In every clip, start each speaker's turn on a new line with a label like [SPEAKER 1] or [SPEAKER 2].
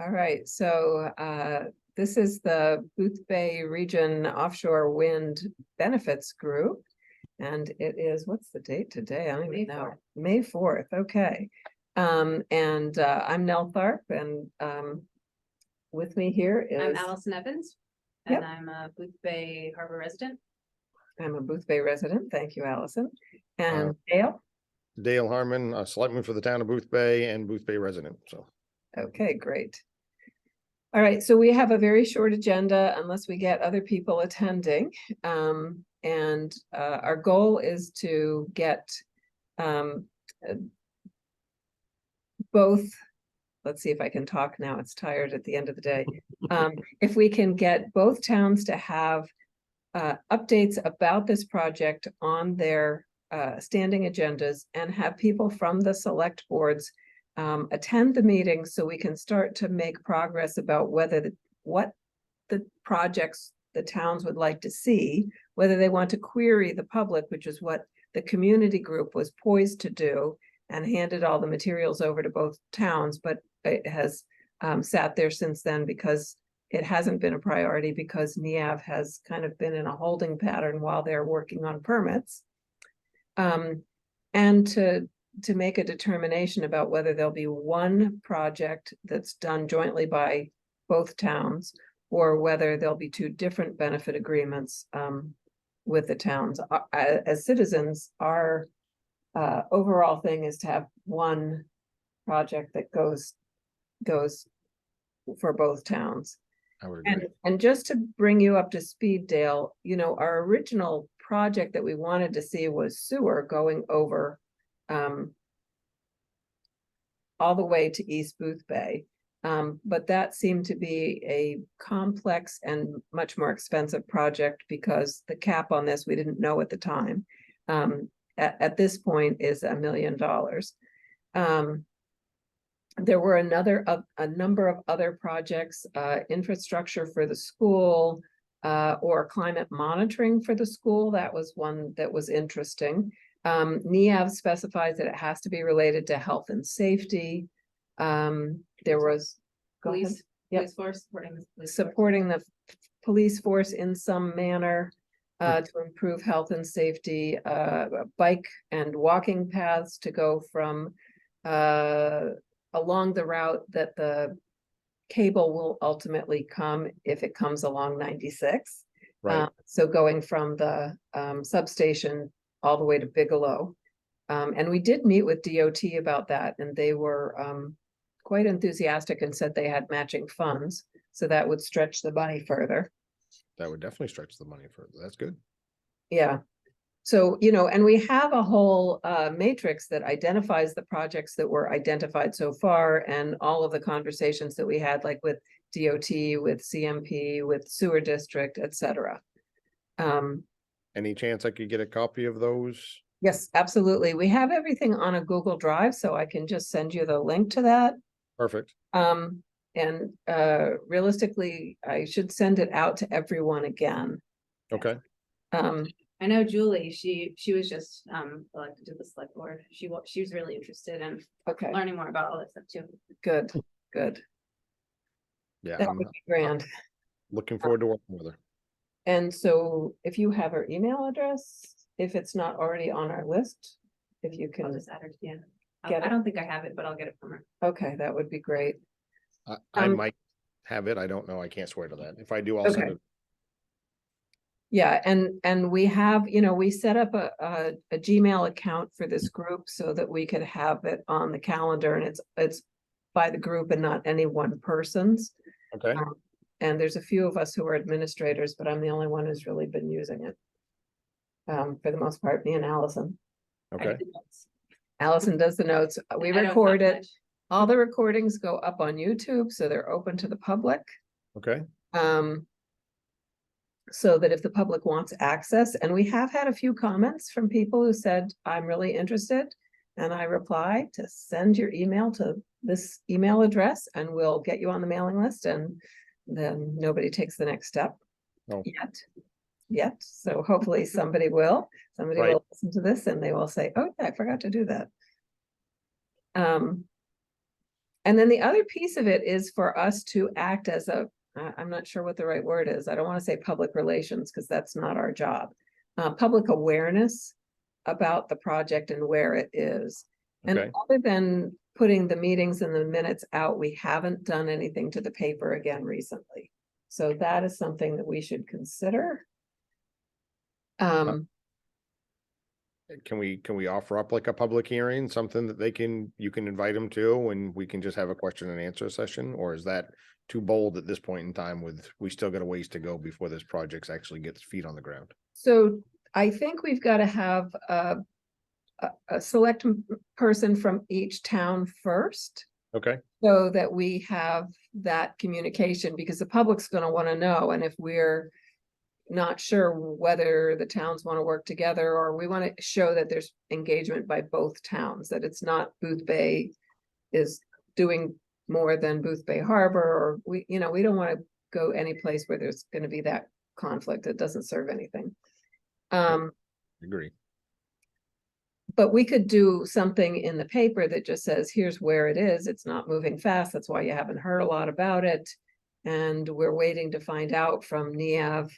[SPEAKER 1] All right, so this is the Boothbay Region Offshore Wind Benefits Group. And it is, what's the date today? I don't even know. May 4th, okay. I'm Nell Tharp, and with me here is...
[SPEAKER 2] I'm Allison Evans, and I'm a Boothbay Harbor resident.
[SPEAKER 1] I'm a Boothbay resident, thank you, Allison. And Dale?
[SPEAKER 3] Dale Harmon, a selectman for the town of Boothbay and Boothbay resident, so.
[SPEAKER 1] Okay, great. All right, so we have a very short agenda unless we get other people attending. Our goal is to get both, let's see if I can talk now, it's tired at the end of the day. If we can get both towns to have updates about this project on their standing agendas and have people from the select boards attend the meeting so we can start to make progress about whether what the projects the towns would like to see, whether they want to query the public, which is what the community group was poised to do and handed all the materials over to both towns, but it has sat there since then because it hasn't been a priority because NEAV has kind of been in a holding pattern while they're working on permits. And to make a determination about whether there'll be one project that's done jointly by both towns or whether there'll be two different benefit agreements with the towns. As citizens, our overall thing is to have one project that goes for both towns.
[SPEAKER 3] I would agree.
[SPEAKER 1] And just to bring you up to speed, Dale, you know, our original project that we wanted to see was sewer going over all the way to East Boothbay. But that seemed to be a complex and much more expensive project because the cap on this, we didn't know at the time, at this point is $1 million. There were a number of other projects, infrastructure for the school, or climate monitoring for the school. That was one that was interesting. NEAV specifies that it has to be related to health and safety. There was
[SPEAKER 2] Police force
[SPEAKER 1] supporting the police force in some manner to improve health and safety, bike and walking paths to go from along the route that the cable will ultimately come if it comes along 96.
[SPEAKER 3] Right.
[SPEAKER 1] So going from the substation all the way to Bigelow. And we did meet with DOT about that, and they were quite enthusiastic and said they had matching funds. So that would stretch the money further.
[SPEAKER 3] That would definitely stretch the money further. That's good.
[SPEAKER 1] Yeah. So, you know, and we have a whole matrix that identifies the projects that were identified so far and all of the conversations that we had, like with DOT, with CMP, with sewer district, etc.
[SPEAKER 3] Any chance I could get a copy of those?
[SPEAKER 1] Yes, absolutely. We have everything on a Google Drive, so I can just send you the link to that.
[SPEAKER 3] Perfect.
[SPEAKER 1] Realistically, I should send it out to everyone again.
[SPEAKER 3] Okay.
[SPEAKER 2] I know Julie, she was just elected to the select board. She was really interested in learning more about all this stuff too.
[SPEAKER 1] Good.
[SPEAKER 3] Yeah,
[SPEAKER 1] That would be grand.
[SPEAKER 3] Looking forward to working with her.
[SPEAKER 1] And so if you have her email address, if it's not already on our list, if you can.
[SPEAKER 2] I'll just add her, yeah.
[SPEAKER 1] Get
[SPEAKER 2] I
[SPEAKER 1] it.
[SPEAKER 2] don't think I have it, but I'll get it from her.
[SPEAKER 1] Okay, that would be great.
[SPEAKER 3] I might have it. I don't know. I can't swear to that. If I do, I'll send it.
[SPEAKER 1] Yeah, and we have, you know, we set up a Gmail account for this group so that we could have it on the calendar, and it's by the group and not any one person's.
[SPEAKER 3] Okay.
[SPEAKER 1] And there's a few of us who are administrators, but I'm the only one who's really been using it. For the most part, me and Allison.
[SPEAKER 3] Okay.
[SPEAKER 1] Allison does the notes. We record it. All the recordings go up on YouTube, so they're open to the public.
[SPEAKER 3] Okay.
[SPEAKER 1] So that if the public wants access, and we have had a few comments from people who said, I'm really interested, and I reply to send your email to this email address and we'll get you on the mailing list, and then nobody takes the next step yet. So hopefully somebody will listen to this and they will say, oh yeah, I forgot to do that. And then the other piece of it is for us to act as I'm not sure what the right word is. I don't want to say public relations because that's not our job. Public awareness about the project and where it is. And
[SPEAKER 3] Okay.
[SPEAKER 1] other than putting the meetings and the minutes out, we haven't done anything to the paper again recently. So that is something that we should consider.
[SPEAKER 3] Can we offer up like a public hearing, something that you can invite them to, and we can just have a question and answer session? Or is that too bold at this point in time we still got a ways to go before this project actually gets feet on the ground?
[SPEAKER 1] So I think we've got to have a select person from each town first,
[SPEAKER 3] Okay.
[SPEAKER 1] so that we have that communication, because the public's going to want to know. And if we're not sure whether the towns want to work together, or we want to show that there's engagement by both towns, that it's not Booth Bay is doing more than Booth Bay Harbor, or we don't want to go any place where there's going to be that conflict. It doesn't serve anything.
[SPEAKER 3] Agree.
[SPEAKER 1] But we could do something in the paper that just says, here's where it is. It's not moving fast. That's why you haven't heard a lot about it. And we're waiting to find out from NEAV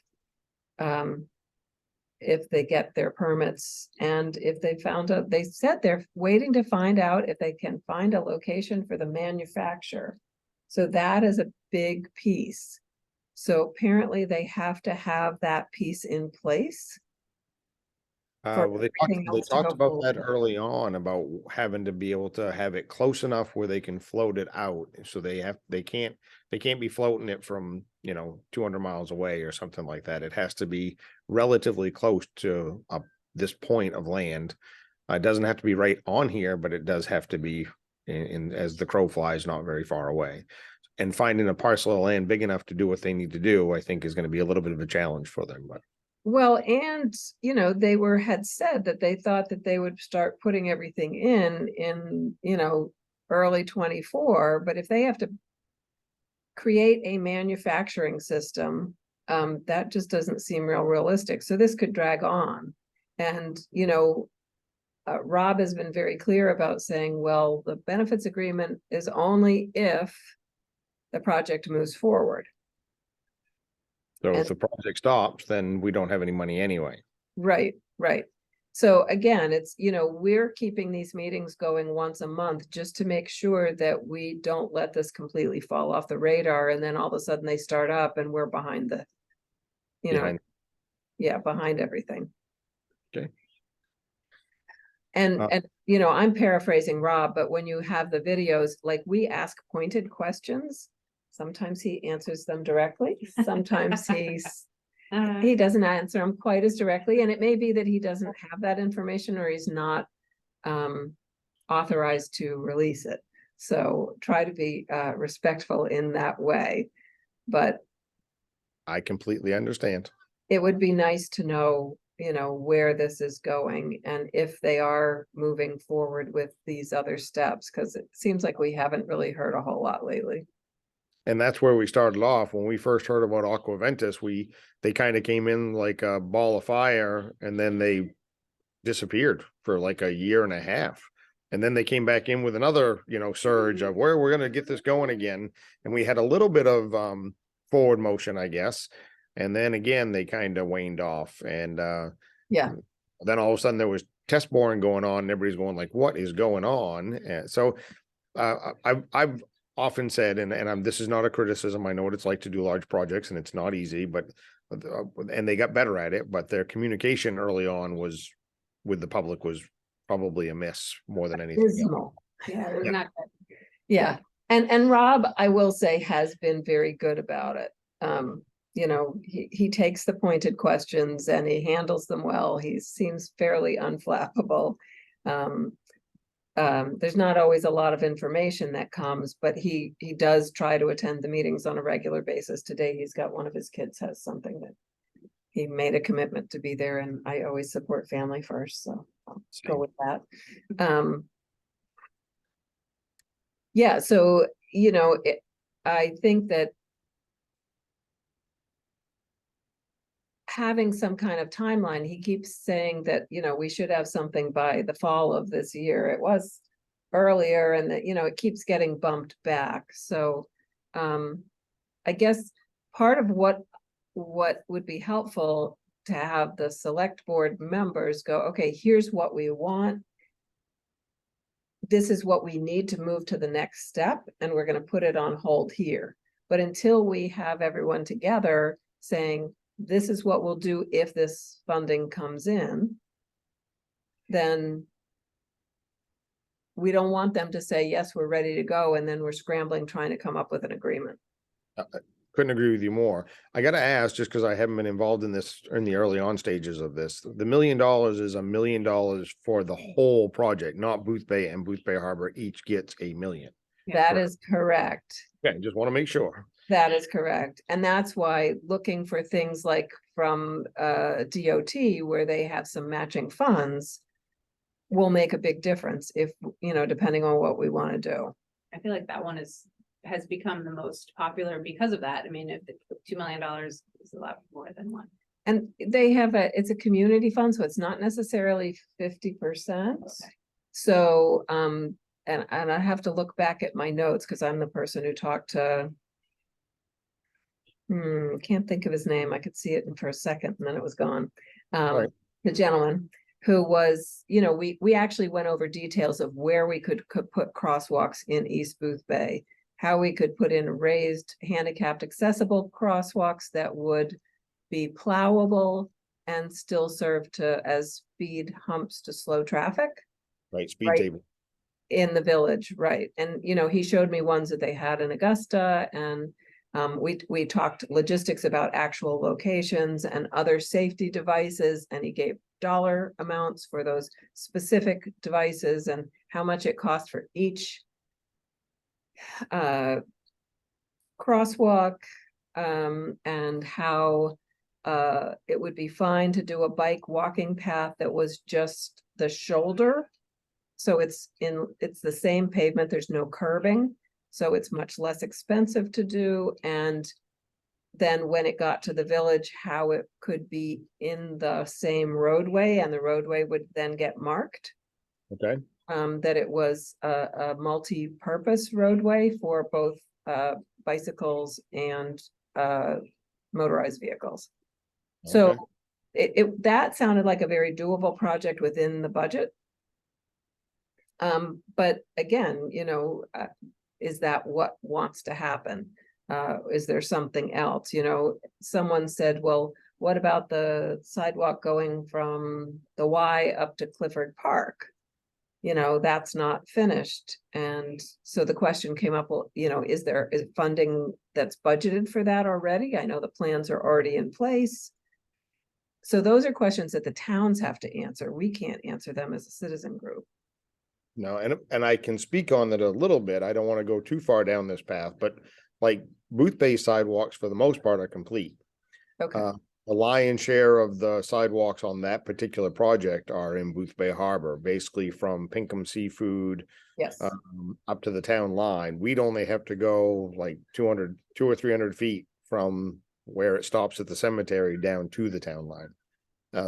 [SPEAKER 1] if they get their permits, and if they found out, they said they're waiting to find out if they can find a location for the manufacturer. So that is a big piece. So apparently they have to have that piece in place.
[SPEAKER 3] Well, they
[SPEAKER 1] everything else to
[SPEAKER 3] talked
[SPEAKER 1] go
[SPEAKER 3] about that
[SPEAKER 1] forward.
[SPEAKER 3] early on, about having to be able to have it close enough where they can float it out. So they can't be floating it from, 200 miles away or something like that. It has to be relatively close to this point of land. It doesn't have to be right on here, but it does have to be in as the crow flies, not very far away. And finding a parcel of land big enough to do what they need to do, I think, is going to be a little bit of a challenge for them. But
[SPEAKER 1] Well, and they had said that they thought that they would start putting everything in early 24, but if they have to create a manufacturing system, that just doesn't seem realistic. So this could drag on. And Rob has been very clear about saying, well, the benefits agreement is only if the project moves forward.
[SPEAKER 3] so if the project stops, then we don't have any money anyway.
[SPEAKER 1] Right. So again, it's, we're keeping these meetings going once a month just to make sure that we don't let this completely fall off the radar, and then all of a sudden they start up and we're behind the, behind everything.
[SPEAKER 3] Okay.
[SPEAKER 1] And I'm paraphrasing Rob, but when you have the videos, like, we ask pointed questions. Sometimes he answers them directly. Sometimes he doesn't answer them quite as directly. And it may be that he doesn't have that information, or he's not authorized to release it. So try to be respectful in that way. But
[SPEAKER 3] I completely understand.
[SPEAKER 1] it would be nice to know, where this is going, and if they are moving forward with these other steps, because it seems like we haven't really heard a whole lot lately.
[SPEAKER 3] And that's where we started off. When we first heard about Aquaventus, they kind of came in like a ball of fire, and then they disappeared for like a year and a half. And then they came back in with another, surge of where we're going to get this going again. And we had a little bit of forward motion, I guess. And then again, they kind of waned off. And then all of a sudden there was test boring going on, and everybody's going like, what is going on? And so I've often said, and this is not a criticism. I know what it's like to do large projects, and it's not easy, but and they got better at it, but their communication early on with the public was probably a miss more than anything else.
[SPEAKER 2] Yeah, it was not good.
[SPEAKER 1] Yeah. And Rob, I will say, has been very good about it. He takes the pointed questions and he handles them well. He seems fairly unflappable. There's not always a lot of information that comes, but he does try to attend the meetings on a regular basis. Today, he's got one of his kids has something that he made a commitment to be there, and I always support family first, so I'll go with that. Yeah, so, I think that having some kind of timeline, he keeps saying that, we should have something by the fall of this year. It was earlier and that, it keeps getting bumped back. So, I guess part of what would be helpful to have the select board members go, okay, here's what we want. This is what we need to move to the next step, and we're going to put it on hold here. But until we have everyone together saying, this is what we'll do if this funding comes in, then we don't want them to say, yes, we're ready to go, and then we're scrambling trying to come up with an agreement.
[SPEAKER 3] Couldn't agree with you more. I got to ask, just because I haven't been involved in this in the early on stages of this, the $1 million is $1 million for the whole project, not Booth Bay and Booth Bay Harbor each gets $1 million.
[SPEAKER 1] That is correct.
[SPEAKER 3] Okay, just want to make sure.
[SPEAKER 1] That is correct. And that's why looking for things like from DOT where they have some matching funds will make a big difference if, depending on what we want to do.
[SPEAKER 2] I feel like that one has become the most popular because of that. I mean, if the $2 million is a lot more than one.
[SPEAKER 1] And they have it's a community fund, so it's not necessarily 50%.
[SPEAKER 2] Okay.
[SPEAKER 1] So, and I have to look back at my notes because I'm the person who talked to, can't think of his name. I could see it for a second and then it was gone.
[SPEAKER 3] Right.
[SPEAKER 1] The gentleman who was, we actually went over details of where we could put crosswalks in East Booth Bay, how we could put in raised handicapped accessible crosswalks that would be plowable and still serve as speed humps to slow traffic.
[SPEAKER 3] Right, speed
[SPEAKER 1] Right.
[SPEAKER 3] table.
[SPEAKER 1] In the village, right. And, he showed me ones that they had in Augusta, and we talked logistics about actual locations and other safety devices, and he gave dollar amounts for those specific devices and how much it cost for each crosswalk, and how it would be fine to do a bike walking path that was just the shoulder. So it's the same pavement, there's no curbing, so it's much less expensive to do. And then when it got to the village, how it could be in the same roadway, and the roadway would then get marked.
[SPEAKER 3] Okay.
[SPEAKER 1] That it was a multi-purpose roadway for both bicycles and motorized vehicles.
[SPEAKER 3] Okay.
[SPEAKER 1] So that sounded like a very doable project within the budget. But again, is that what wants to happen? Is there something else? Someone said, well, what about the sidewalk going from the Y up to Clifford Park? That's not finished. And so the question came up, well, is funding that's budgeted for that already? I know the plans are already in place. So those are questions that the towns have to answer. We can't answer them as a citizen group.
[SPEAKER 3] No, and I can speak on that a little bit. I don't want to go too far down this path, but like Booth Bay sidewalks for the most part are complete.
[SPEAKER 1] Okay.
[SPEAKER 3] The lion's share of the sidewalks on that particular project are in Booth Bay Harbor, basically from Pinkham Seafood
[SPEAKER 1] Yes.
[SPEAKER 3] up to the town line. We'd only have to go like 2 or 300 feet from where it stops at the cemetery down to the town line.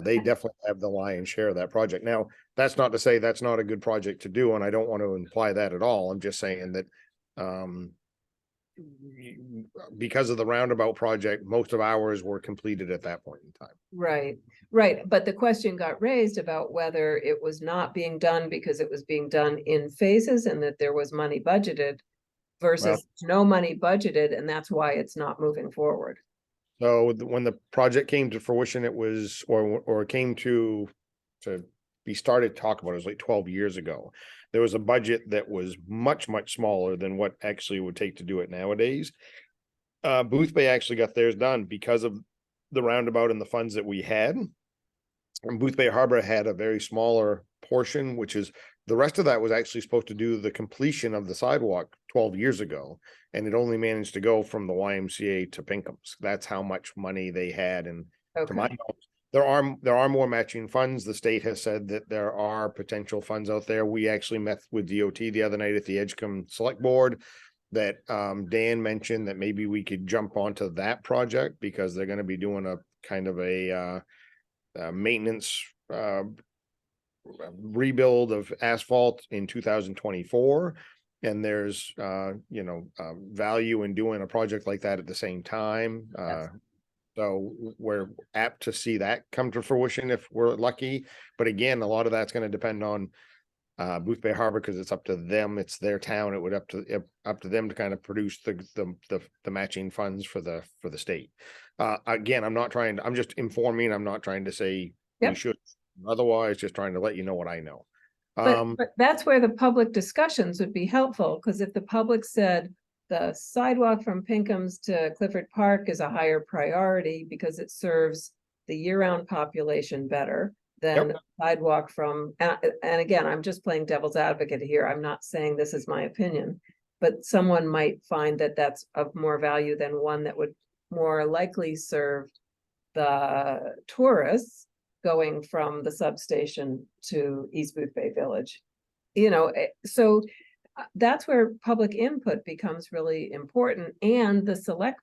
[SPEAKER 3] They definitely have the lion's share of that project. Now, that's not to say that's not a good project to do, and I don't want to imply that at all. I'm just saying that because of the roundabout project, most of ours were completed at that point in time.
[SPEAKER 1] Right, right. But the question got raised about whether it was not being done because it was being done in phases and that there was money budgeted versus no money budgeted, and that's why it's not moving forward.
[SPEAKER 3] So when the project came to fruition, it was, or came to be started to talk about, it was like 12 years ago. There was a budget that was much, much smaller than what actually would take to do it nowadays. Booth Bay actually got theirs done because of the roundabout and the funds that we had. And Booth Bay Harbor had a very smaller portion, which is the rest of that was actually supposed to do the completion of the sidewalk 12 years ago. And it only managed to go from the YMCA to Pinkham's. That's how much money they had. And to my knowledge, there are more matching funds. The state has said that there are potential funds out there. We actually met with DOT the other night at the Edgecombe Select Board that Dan mentioned that maybe we could jump onto that project because they're going to be doing a kind of a maintenance rebuild of asphalt in 2024. And there's, value in doing a project like that at the same time.
[SPEAKER 1] Yes.
[SPEAKER 3] So we're apt to see that come to fruition if we're lucky. But again, a lot of that's going to depend on Booth Bay Harbor, because it's up to them. It's their town. It would up to them to kind of produce the matching funds for the state. Again, I'm just informing. I'm not trying to say we
[SPEAKER 1] Yep.
[SPEAKER 3] should. Otherwise, just trying to let you know what I know.
[SPEAKER 1] But that's where the public discussions would be helpful, because if the public said the sidewalk from Pinkham's to Clifford Park is a higher priority because it serves the year-round population better than
[SPEAKER 3] Yep.
[SPEAKER 1] sidewalk from, and again, I'm just playing devil's advocate here. I'm not saying this is my opinion, but someone might find that that's of more value than one that would more likely serve the tourists going from the substation to East Booth Bay Village. So that's where public input becomes really important, and the select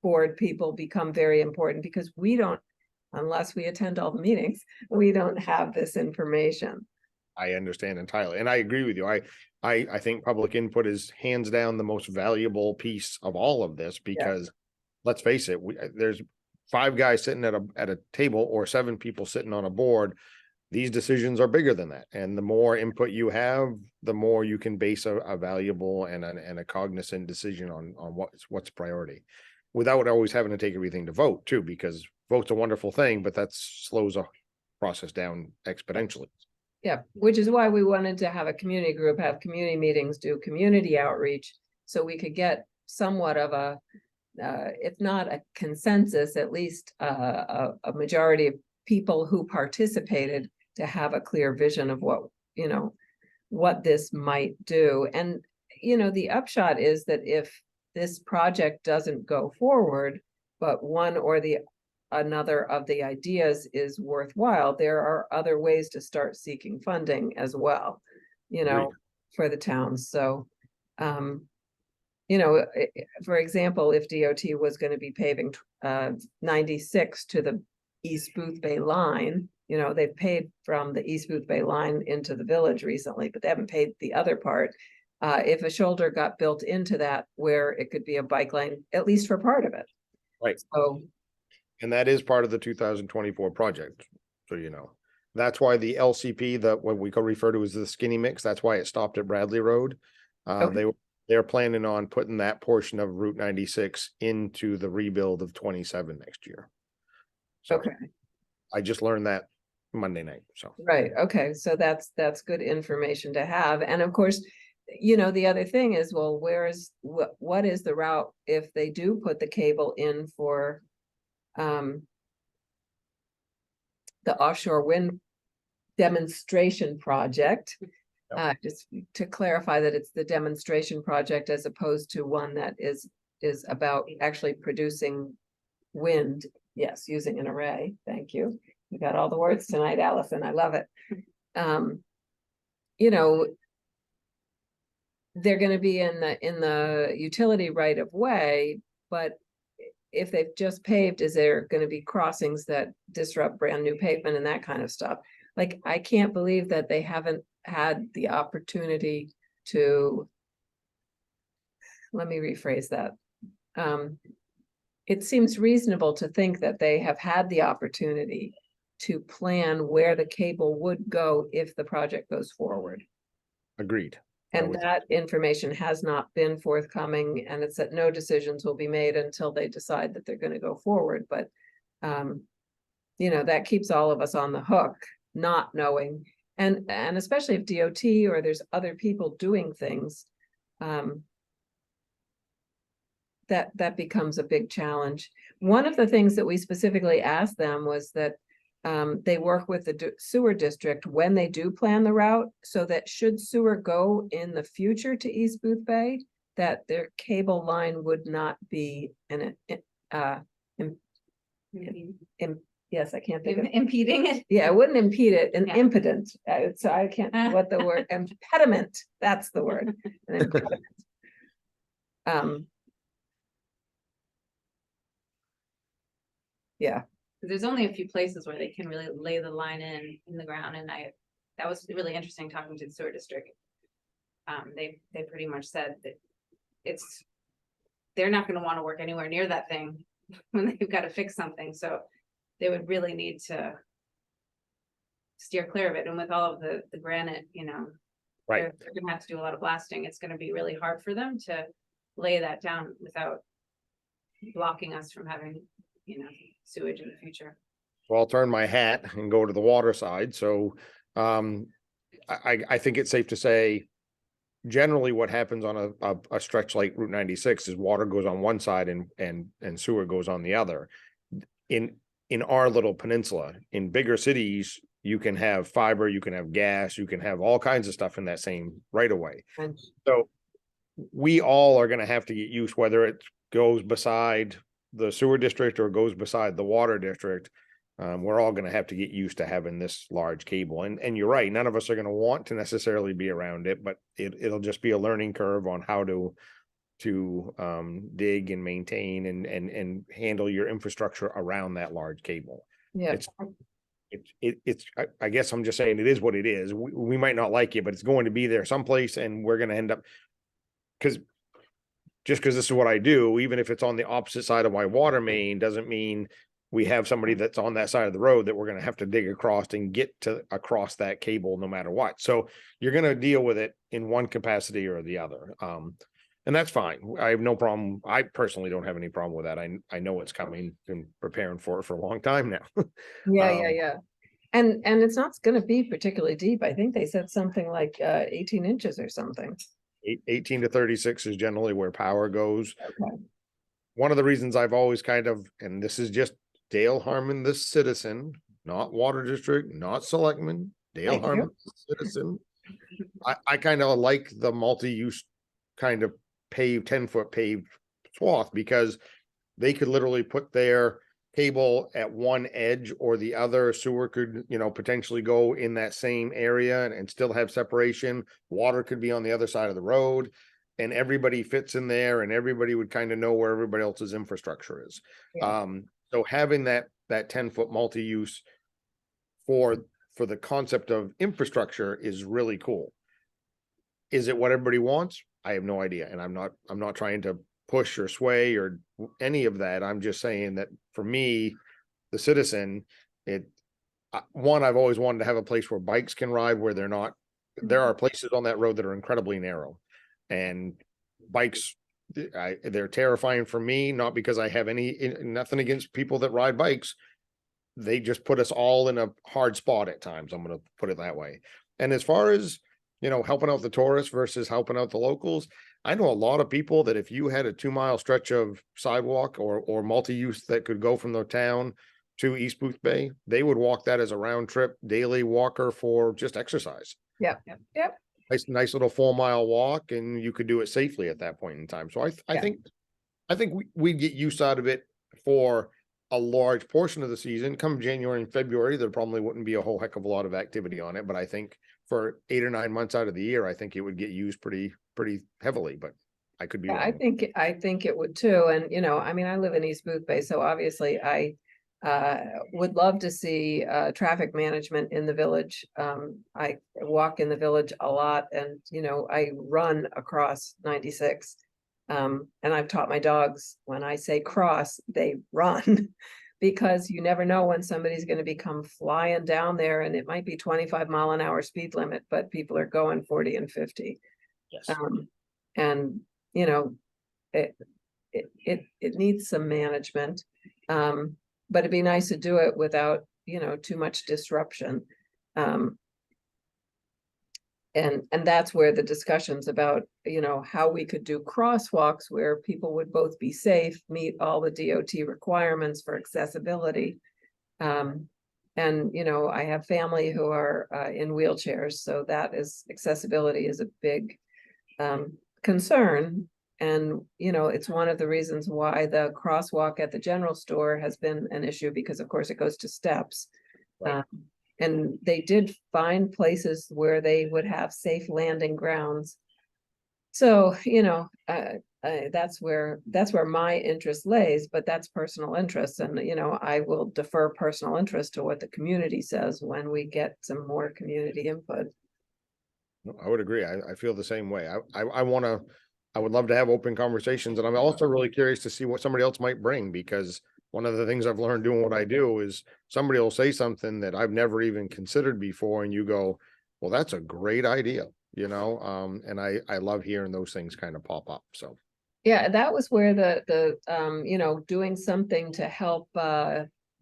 [SPEAKER 1] board people become very important, because we don't, unless we attend all the meetings, we don't have this information.
[SPEAKER 3] I understand entirely, and I agree with you. I think public input is hands down the most valuable piece of all of this, because let's face it, there's 5 guys sitting at a table or 7 people sitting on a board. These decisions are bigger than that, and the more input you have, the more you can base a valuable and a cognizant decision on what's priority, without always having to take everything to vote too, because vote's a wonderful thing, but that slows a process down exponentially.
[SPEAKER 1] Yeah, which is why we wanted to have a community group, have community meetings, do community outreach, so we could get somewhat of a, if not a consensus, at least a majority of people who participated to have a clear vision of what this might do. And, the upshot is that if this project doesn't go forward, but one or the another of the ideas is worthwhile, there are other ways to start seeking funding as well,
[SPEAKER 3] Agreed.
[SPEAKER 1] for the towns. So, for example, if DOT was going to be paving 96 to the East Booth Bay line, they've paid from the East Booth Bay line into the village recently, but they haven't paid the other part. If a shoulder got built into that where it could be a bike lane, at least for part of it.
[SPEAKER 3] Right.
[SPEAKER 1] So,
[SPEAKER 3] And that is part of the 2024 project. So, that's why the LCP, what we could refer to as the skinny mix, that's why it stopped at Bradley Road.
[SPEAKER 1] Okay.
[SPEAKER 3] They're planning on putting that portion of Route 96 into the rebuild of 27 next year. So
[SPEAKER 1] okay.
[SPEAKER 3] I just learned that Monday night. So,
[SPEAKER 1] Right. Okay. So that's good information to have. And of course, the other thing is, well, what is the route if they do put the cable in for the offshore wind demonstration project? Just to clarify that it's the demonstration project as opposed to one that is about actually producing wind. Yes, using an array. Thank you. You got all the words tonight, Allison. I love it. They're going to be in the utility right of way, but if they've just paved, is there going to be crossings that disrupt brand new pavement and that kind of stuff? Like, I can't believe that they haven't had the opportunity to, let me rephrase that. It seems reasonable to think that they have had the opportunity to plan where the cable would go if the project goes forward.
[SPEAKER 3] agreed.
[SPEAKER 1] And that information has not been forthcoming, and it's that no decisions will be made until they decide that they're going to go forward. But, that keeps all of us on the hook, not knowing, and especially if DOT or there's other people doing things, that becomes a big challenge. One of the things that we specifically asked them was that they work with the sewer district when they do plan the route, so that should sewer go in the future to East Booth Bay, that their cable line would not be yes, I can't think of
[SPEAKER 2] Impeding it.
[SPEAKER 1] Yeah, it wouldn't impede it, an
[SPEAKER 2] Yeah.
[SPEAKER 1] impediment. So I can't, what the word, impediment, that's the word. An impediment. Yeah.
[SPEAKER 2] there's only a few places where they can really lay the line in the ground, and that was really interesting talking to the sewer district. They pretty much said that they're not gonna wanna work anywhere near that thing when they've gotta fix something, so they would really need to steer clear of it, and with all of the granite,
[SPEAKER 3] Right.
[SPEAKER 2] they're gonna have to do a lot of blasting. It's gonna be really hard for them to lay that down without blocking us from having, sewage in the future.
[SPEAKER 3] Well, I'll turn my hat and go to the water side. So I think it's safe to say generally what happens on a stretch like Route 96 is water goes on one side and sewer goes on the other. In our little peninsula, in bigger cities, you can have fiber, you can have gas, you can have all kinds of stuff in that same right of way.
[SPEAKER 1] And
[SPEAKER 3] So we all are going to have to get used, whether it goes beside the sewer district or goes beside the water district. We're all going to have to get used to having this large cable. And you're right, none of us are going to want to necessarily be around it, but it'll just be a learning curve on how to dig and maintain and handle your infrastructure around that large cable.
[SPEAKER 1] yeah,
[SPEAKER 3] It's I guess I'm just saying it is what it is. We might not like it, but it's going to be there someplace, and we're going to end up because this is what I do, even if it's on the opposite side of my water main, doesn't mean we have somebody that's on that side of the road that we're going to have to dig across and get to across that cable no matter what. So you're going to deal with it in one capacity or the other. And that's fine. I have no problem. I personally don't have any problem with that. I know it's coming and preparing for it for a long time now.
[SPEAKER 1] yeah. And it's not gonna be particularly deep. I think they said something like 18 inches or something.
[SPEAKER 3] 18 to 36 is generally where power goes.
[SPEAKER 1] Okay.
[SPEAKER 3] One of the reasons I've always and this is just Dale Harmon, the citizen, not water district, not selectman, Dale
[SPEAKER 1] Thank you.
[SPEAKER 3] Harmon, citizen. I kind of like the multi-use kind of 10-foot paved swath, because they could literally put their cable at one edge or the other. Sewer could, potentially go in that same area and still have separation. Water could be on the other side of the road, and everybody fits in there, and everybody would kind of know where everybody else's infrastructure is.
[SPEAKER 1] Yeah.
[SPEAKER 3] So having that 10-foot multi-use for the concept of infrastructure is really cool. Is it what everybody wants? I have no idea. And I'm not trying to push or sway or any of that. I'm just saying that for me, the citizen, I've always wanted to have a place where bikes can ride, where there are places on that road that are incredibly narrow, and bikes, they're terrifying for me, not because I have nothing against people that ride bikes. They just put us all in a hard spot at times. I'm going to put it that way. And as far as, helping out the tourists versus helping out the locals, I know a lot of people that if you had a 2-mile stretch of sidewalk or multi-use that could go from the town to East Booth Bay, they would walk that as a round trip daily walker for just exercise.
[SPEAKER 1] Yep.
[SPEAKER 3] Nice little 4-mile walk, and you could do it safely at that point in time. So I think we'd get use out of it for a large portion of the season. Come January and February, there probably wouldn't be a whole heck of a lot of activity on it, but I think for 8 or 9 months out of the year, I think it would get used pretty heavily, but I could be
[SPEAKER 1] Yeah,
[SPEAKER 3] wrong.
[SPEAKER 1] I think it would too. And, I live in East Booth Bay, so obviously I would love to see traffic management in the village. I walk in the village a lot, and, I run across 96. And I've taught my dogs, when I say cross, they run. Because you never know when somebody's going to be come flying down there, and it might be 25-mile-an-hour speed limit, but people are going 40 and 50.
[SPEAKER 3] Yes.
[SPEAKER 1] And it needs some management, but it'd be nice to do it without too much disruption. And that's where the discussions about how we could do crosswalks where people would both be safe, meet all the DOT requirements for accessibility. And I have family who are in wheelchairs, so accessibility is a big concern. And it's one of the reasons why the crosswalk at the general store has been an issue, because of course it goes to steps.
[SPEAKER 3] Right.
[SPEAKER 1] And they did find places where they would have safe landing grounds So, that's where my interest lays, but that's personal interest. And, I will defer personal interest to what the community says when we get some more community input.
[SPEAKER 3] No, I would agree. I feel the same way. I would love to have open conversations, and I'm also really curious to see what somebody else might bring, because one of the things I've learned doing what I do is somebody will say something that I've never even considered before, and you go, well, that's a great idea, and I love hearing those things kind of pop up. So
[SPEAKER 1] Yeah, that was where doing something to help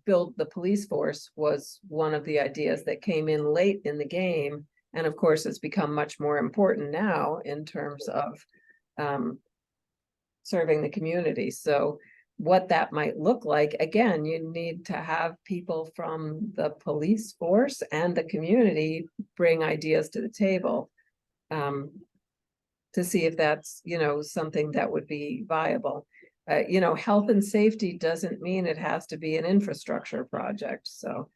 [SPEAKER 1] build the police force was one of the ideas that came in late in the game. And of course, it's become much more important now in terms of serving the community. So what that might look like, again, you need to have people from the police force and the community bring ideas to the table. To see if that's, something that would be viable. Health and safety doesn't mean it has to be an infrastructure project, so.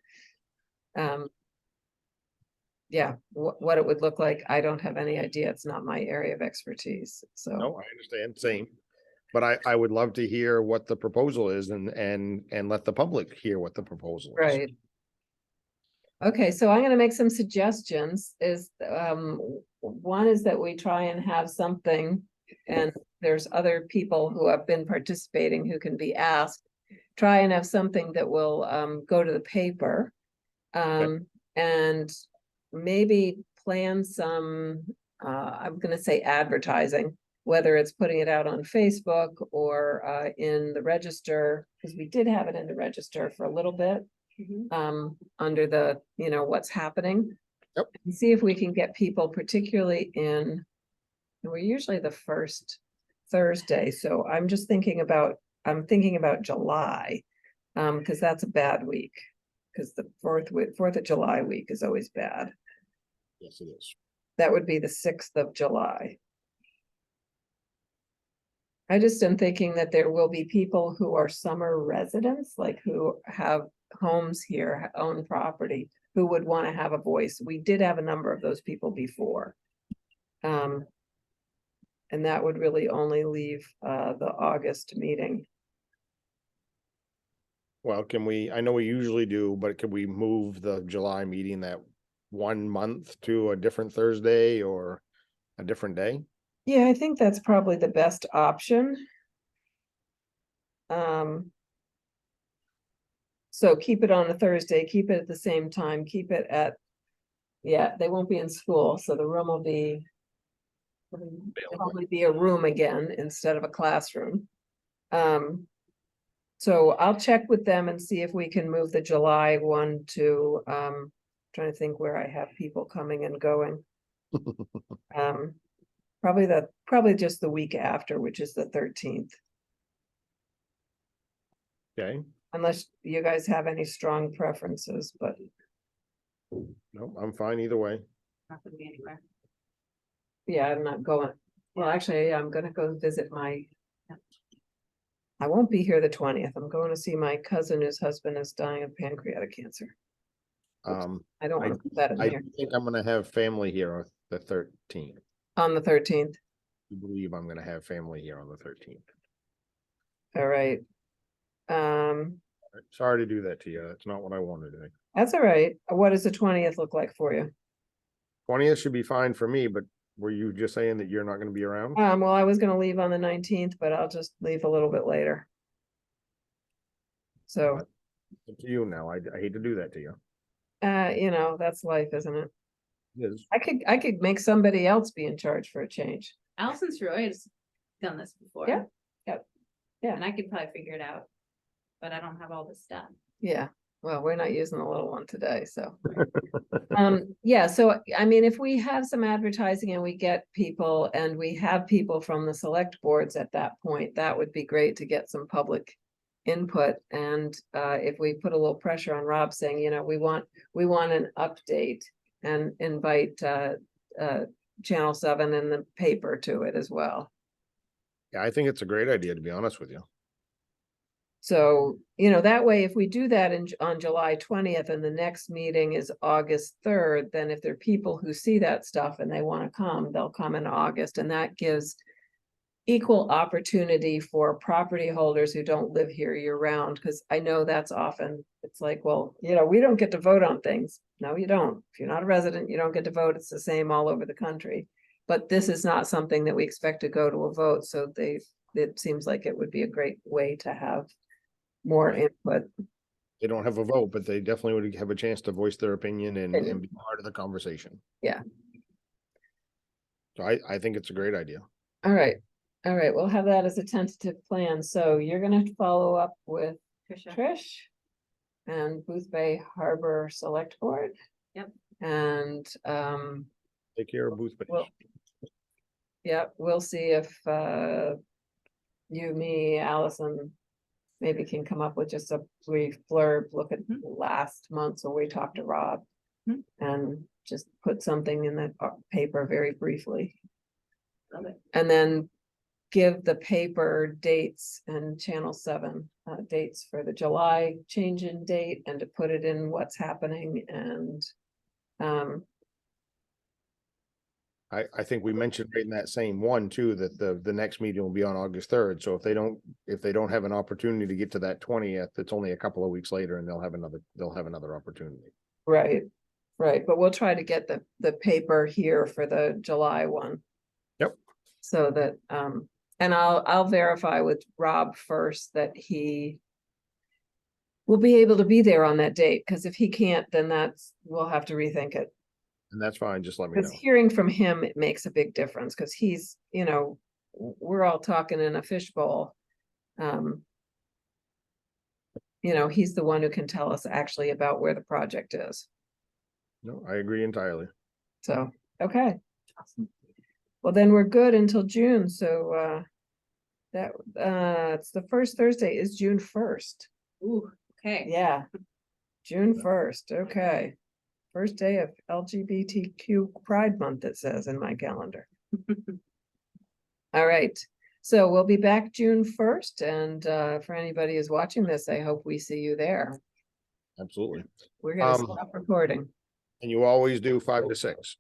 [SPEAKER 1] Yeah, what it would look like, I don't have any idea. It's not my area of expertise, so.
[SPEAKER 3] no, I understand, same. But I would love to hear what the proposal is and let the public hear what the proposal is.
[SPEAKER 1] Right. Okay, so I'm gonna make some suggestions, one is that we try and have something, and there's other people who have been participating who can be asked. Try and have something that will go to the paper. And maybe plan some, I'm gonna say advertising, whether it's putting it out on Facebook or in the register, because we did have it in the register for a little bit. Under the, what's happening.
[SPEAKER 3] Yep.
[SPEAKER 1] And see if we can get people, particularly we're usually the first Thursday, so I'm thinking about July. Because that's a bad week, because the 4th of July week is always bad.
[SPEAKER 3] Yes, it is.
[SPEAKER 1] That would be the 6th of July. I just am thinking that there will be people who are summer residents, like who have homes here, own property, who would want to have a voice. We did have a number of those people before. And that would really only leave the August meeting.
[SPEAKER 3] Well, I know we usually do, but can we move the July meeting that 1 month to a different Thursday or a different day?
[SPEAKER 1] Yeah, I think that's probably the best option. So keep it on a Thursday, keep it at the same time, keep it at, they won't be in school, so the room will be probably be a room again instead of a classroom. So I'll check with them and see if we can move the July one to, trying to think where I have people coming and going. Probably just the week after, which is the 13th.
[SPEAKER 3] Okay,
[SPEAKER 1] Unless you guys have any strong preferences, but
[SPEAKER 3] no, I'm fine either way.
[SPEAKER 2] Not gonna be anywhere.
[SPEAKER 1] yeah, I'm not going. Well, actually, I'm gonna go visit I won't be here the 20th. I'm going to see my cousin whose husband is dying of pancreatic cancer. I don't want to put that in
[SPEAKER 3] I
[SPEAKER 1] here.
[SPEAKER 3] think I'm gonna have family here on the 13th.
[SPEAKER 1] On the 13th.
[SPEAKER 3] I believe I'm gonna have family here on the 13th.
[SPEAKER 1] All right.
[SPEAKER 3] Sorry to do that to you. That's not what I wanted to do.
[SPEAKER 1] That's all right. What does the 20th look like for you?
[SPEAKER 3] 20th should be fine for me, but were you just saying that you're not gonna be around?
[SPEAKER 1] Well, I was gonna leave on the 19th, but I'll just leave a little bit later. So,
[SPEAKER 3] Up to you now. I hate to do that to you.
[SPEAKER 1] that's life, isn't it?
[SPEAKER 3] It is.
[SPEAKER 1] I could make somebody else be in charge for a change.
[SPEAKER 2] Allison Roy has done this before.
[SPEAKER 1] Yeah, yep, yeah.
[SPEAKER 2] And I could probably figure it out, but I don't have all this stuff.
[SPEAKER 1] Yeah, well, we're not using the little one today, so. Yeah, so I mean, if we have some advertising and we get people and we have people from the select boards at that point, that would be great to get some public input. And if we put a little pressure on Rob saying, we want an update and invite Channel 7 and the paper to it as well.
[SPEAKER 3] Yeah, I think it's a great idea, to be honest with you.
[SPEAKER 1] So, you know, that way, if we do that on July 20th and the next meeting is August 3rd, then if there are people who see that stuff and they want to come, they'll come in August, and that gives equal opportunity for property holders who don't live here year round, because I know that's often, it's like, well, you know, we don't get to vote on things. No, you don't. If you're not a resident, you don't get to vote. It's the same all over the country. But this is not something that we expect to go to a vote, so it seems like it would be a great way to have more input.
[SPEAKER 3] They don't have a vote, but they definitely would have a chance to voice their opinion and be part of the conversation.
[SPEAKER 1] Yeah.
[SPEAKER 3] So I think it's a great idea.
[SPEAKER 1] All right, we'll have that as a tentative plan. So you're gonna follow up with
[SPEAKER 2] Tricia.
[SPEAKER 1] Trish and Booth Bay Harbor Select Board.
[SPEAKER 2] Yep.
[SPEAKER 1] And
[SPEAKER 3] Take care of Booth Bay.
[SPEAKER 1] well, yeah, we'll see if you, me, Allison, maybe can come up with just a brief blurb, look at last month, so we talked to Rob. And just put something in the paper very briefly.
[SPEAKER 2] Love it.
[SPEAKER 1] And then give the paper dates and Channel 7 dates for the July change in date, and to put it in what's happening. And
[SPEAKER 3] I think we mentioned right in that same one too, that the next meeting will be on August 3rd. So if they don't have an opportunity to get to that 20th, it's only a couple of weeks later and they'll have another opportunity.
[SPEAKER 1] right, but we'll try to get the paper here for the July one.
[SPEAKER 3] Yep.
[SPEAKER 1] So that and I'll verify with Rob first that he will be able to be there on that date, because if he can't, then we'll have to rethink it.
[SPEAKER 3] And that's fine, just let me know.
[SPEAKER 1] Because hearing from him, it makes a big difference, because he's, you know, we're all talking in a fishbowl. You know, he's the one who can tell us actually about where the project is.
[SPEAKER 3] No, I agree entirely.
[SPEAKER 1] So, okay. Well, then we're good until June, so it's the first Thursday is June 1st.
[SPEAKER 2] Ooh, okay.
[SPEAKER 1] Yeah. June 1st, okay. First day of LGBTQ Pride Month, it says in my calendar. All right, so we'll be back June 1st, and for anybody who's watching this, I hope we see you there.
[SPEAKER 3] Absolutely.
[SPEAKER 1] We're gonna stop recording.
[SPEAKER 3] And you always do 5 to 6.